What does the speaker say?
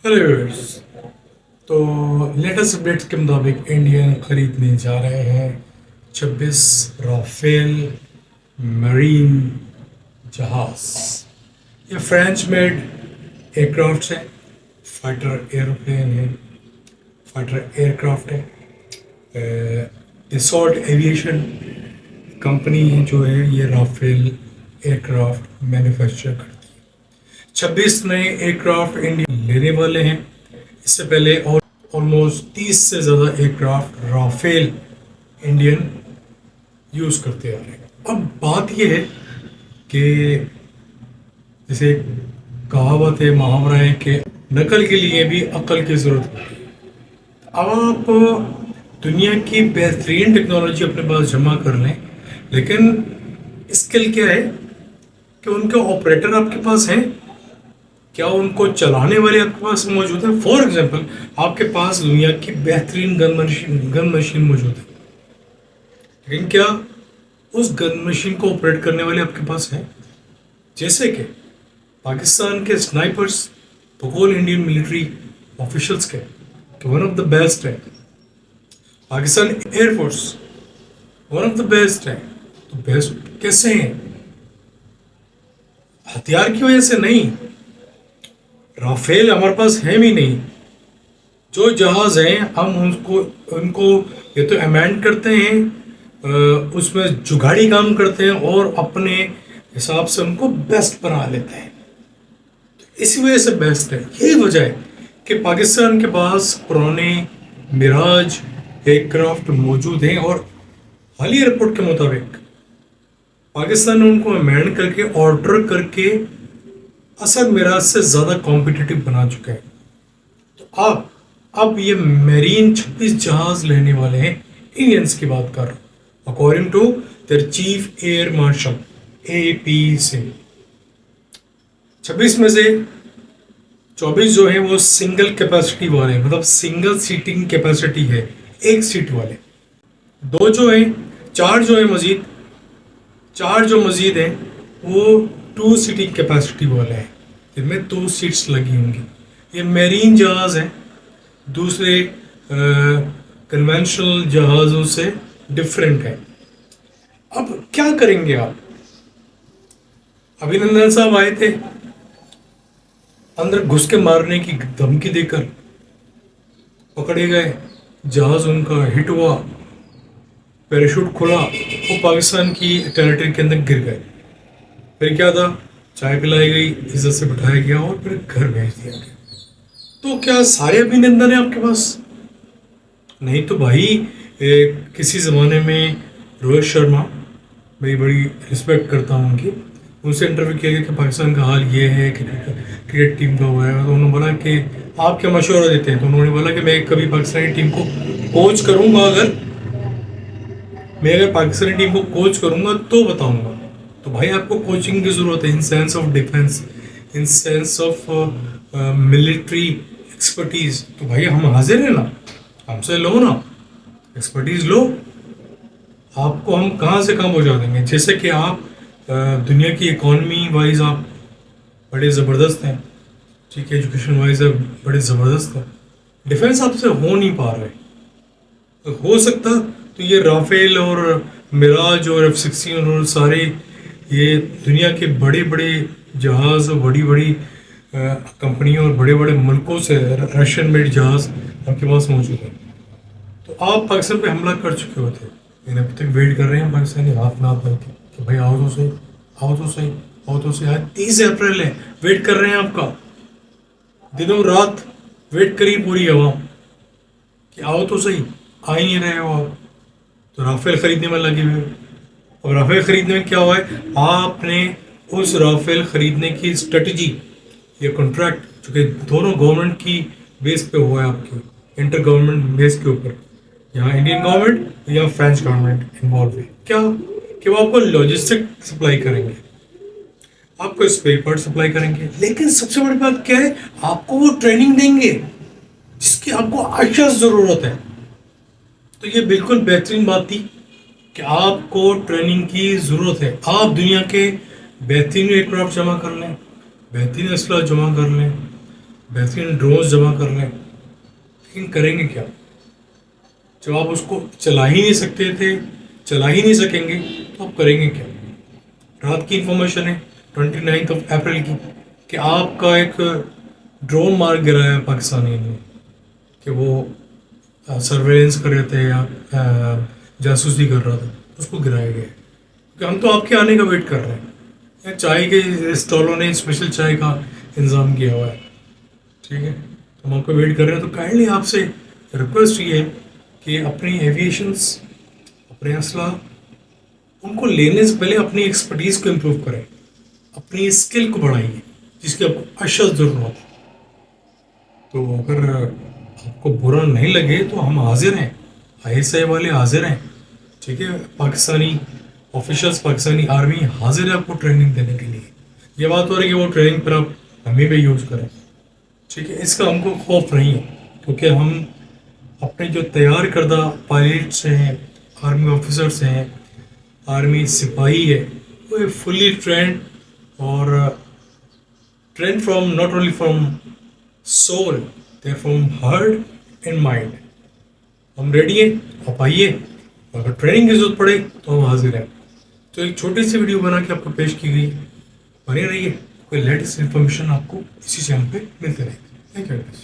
Hello viewers. तो latest updates के मुताबिक इंडियन खरीदने जा रहे हैं 26 राफेल मरीन जहाज। ये फ्रेंच मेड एयरक्राफ्ट है, फाइटर एयरप्लेन है, फाइटर एयरक्राफ्ट है। डिसॉल्ट एविएशन कंपनी जो है ये राफेल एयरक्राफ्ट मैन्युफैक्चर करती है। 26 नए एयरक्राफ्ट इंडिया लेने वाले हैं। इससे पहले और ऑलमोस्ट 30 से ज़्यादा एयरक्राफ्ट राफेल इंडियन यूज़ करते आ रहे हैं। अब बात यह है कि जैसे कहावत है, मुहावरा है कि नकल के लिए भी अक्ल की ज़रूरत होती है। अब आप दुनिया की बेहतरीन टेक्नोलॉजी अपने पास जमा कर लें, लेकिन स्किल क्या है कि उनके ऑपरेटर आपके पास हैं, क्या उनको चलाने वाले आपके पास मौजूद है। फॉर एग्जांपल, आपके पास दुनिया की बेहतरीन गन मशीन मौजूद है, लेकिन क्या उस गन मशीन को ऑपरेट करने वाले आपके पास हैं? जैसे कि पाकिस्तान के स्नाइपर्स बकौल इंडियन मिलिट्री ऑफिशियल्स के वन ऑफ द बेस्ट है। Pakistan air force one of the best है। तो बेस्ट कैसे हैं? हथियार की वजह से नहीं, राफेल हमारे पास है भी नहीं। जो जहाज हैं हम उनको ये तो अमेंड करते हैं, उसमें जुगाड़ी काम करते हैं और अपने हिसाब से उनको बेस्ट बना लेते हैं। तो इसी वजह से बेस्ट है। यही वजह है कि पाकिस्तान के पास पुराने मिराज एयरक्राफ्ट मौजूद हैं और हालिया रिपोर्ट के मुताबिक पाकिस्तान ने उनको अमेंड करके ऑर्डर करके असल मिराज से ज़्यादा कॉम्पिटिटिव बना चुका है। तो अब ये मेरीन 26 जहाज लेने वाले हैं। इंडियंस की बात कर रहा हूँ, according to their chief air marshal AP Singh. 26 में से 24 जो है वो सिंगल कैपेसिटी वाले, मतलब सिंगल सीटिंग कैपेसिटी है, एक सीट वाले। दो जो है, चार जो है मजीद, चार जो मजीद हैं वो 2 सीटिंग कैपेसिटी वाले हैं, जिनमें 2 सीट्स लगी होंगी। ये मेरीन जहाज़ हैं, दूसरे कन्वेंशनल जहाज़ों से डिफरेंट है। अब क्या करेंगे आप? अभिनंदन साहब आए थे, अंदर घुस के मारने की धमकी देकर पकड़े गए, जहाज़ उनका हिट हुआ, पैराशूट खुला, वो पाकिस्तान की टेरिटरी के अंदर गिर गए। फिर क्या था? चाय पिलाई गई, इज्जत से बिठाया गया और फिर घर भेज दिया गया। तो क्या सारे अभिनंदन है आपके पास? नहीं तो भाई, किसी ज़माने में रोहित शर्मा, मैं बड़ी रिस्पेक्ट करता हूँ उनकी, उनसे इंटरव्यू किया गया कि पाकिस्तान का हाल ये है, क्रिकेट टीम का हुआ है। तो उन्होंने बोला कि आप क्या मशवरा देते हैं? तो उन्होंने बोला कि मैं कभी पाकिस्तानी टीम को कोच करूँगा, अगर पाकिस्तानी टीम को कोच करूँगा तो बताऊँगा। तो भाई आपको कोचिंग की ज़रूरत है in sense of defence, in sense of military expertise. तो भाई हम हाजिर हैं ना, हमसे लो ना, एक्सपर्टीज़ लो। आपको हम कहाँ से कहाँ पहुँचा देंगे। जैसे कि आप दुनिया की इकॉनमी वाइज आप बड़े ज़बरदस्त हैं, ठीक है, एजुकेशन वाइज आप बड़े ज़बरदस्त हैं, डिफेंस आपसे हो नहीं पा रहा है। तो हो सकता तो ये राफेल और मिराज और F-16 और सारे ये दुनिया के बड़े बड़े जहाज़ और बड़ी बड़ी कंपनियों और बड़े बड़े मुल्कों से रशियन मेड जहाज़ आपके पास मौजूद है। तो आप पाकिस्तान पे हमला कर चुके होते, लेकिन अभी तक वेट कर रहे हैं पाकिस्तानी हाथ नाथ बन के कि भाई आओ तो सही, आओ तो सही, आओ तो सही। आज 30 अप्रैल है, वेट कर रहे हैं आपका, दिनों रात वेट करी पूरी आवाम कि आओ तो सही, आ ही नहीं रहे हो आप। तो राफेल खरीदने में लगे हुए। और राफेल खरीदने में क्या हुआ है? आपने उस राफेल खरीदने की स्ट्रेटजी या कॉन्ट्रैक्ट, जो कि दोनों गवर्नमेंट की बेस पे हुआ है, आपकी इंटर गवर्नमेंट बेस के ऊपर, यहाँ इंडियन गवर्नमेंट या फ्रेंच गवर्नमेंट इन्वॉल्व है, क्या कि वो आपको लॉजिस्टिक सप्लाई करेंगे, आपको स्पेयर पार्ट सप्लाई करेंगे, लेकिन सबसे बड़ी बात क्या है, आपको वो ट्रेनिंग देंगे जिसकी आपको अशद ज़रूरत है। तो ये बिल्कुल बेहतरीन बात थी कि आपको ट्रेनिंग की ज़रूरत है। आप दुनिया के बेहतरीन एयरक्राफ्ट जमा कर लें, बेहतरीन असला जमा कर लें, بہترین ڈرونز جمع کر رہے ہیں، لیکن کریں گے کیا جب آپ اس کو چلا ہی نہیں سکتے تھے، چلا ہی نہیں سکیں گے تو آپ کریں گے کیا؟ رات کی انفارمیشن ہے 29 اپریل کی کہ آپ کا ایک ڈرون مار گرایا ہے پاکستانی نے، کہ وہ سرویلنس کر رہے تھے یا جاسوسی کر رہا تھا، اس کو گرایا گیا ہے کہ ہم تو آپ کے آنے کا ویٹ کر رہے ہیں. چائے کے اسٹالوں نے اسپیشل چائے کا انتظام کیا ہوا ہے، ٹھیک ہے، ہم آپ کا ویٹ کر رہے ہیں. تو کائنڈلی آپ سے ریکویسٹ یہ ہے کہ اپنی ایویشنس، اپنے اسلحہ، ان کو لینے سے پہلے اپنی ایکسپرٹیز کو امپروو کریں، اپنی اسکل کو بڑھائیے جس کی آپ کو اشد ضرورت ہے. تو اگر آپ کو برا نہیں لگے تو ہم حاضر ہیں، ISI والے حاضر ہیں، ٹھیک ہے، پاکستانی آفیشلس، پاکستانی آرمی حاضر ہے آپ کو ٹریننگ دینے کے لیے. یہ بات ہو رہی ہے کہ وہ ٹریننگ پر آپ ہمیں پہ یوز کریں، ٹھیک ہے، اس کا ہم کو خوف نہیں ہے، کیونکہ ہم اپنے جو تیار کردہ پائلٹس ہیں، آرمی آفیسرس ہیں، آرمی سپاہی ہے، وہ فلی ٹرینڈ اور trained from not only from soul, they from heart and mind. ہم ریڈی ہیں، آپ آئیے، اگر ٹریننگ کی ضرورت پڑے تو ہم حاضر ہیں. تو ایک چھوٹی سی ویڈیو بنا کے آپ کو پیش کی گئی، بنے رہیے، کوئی لیٹسٹ انفارمیشن آپ کو اسی چینل پہ ملتے رہے گی. Thank you very much.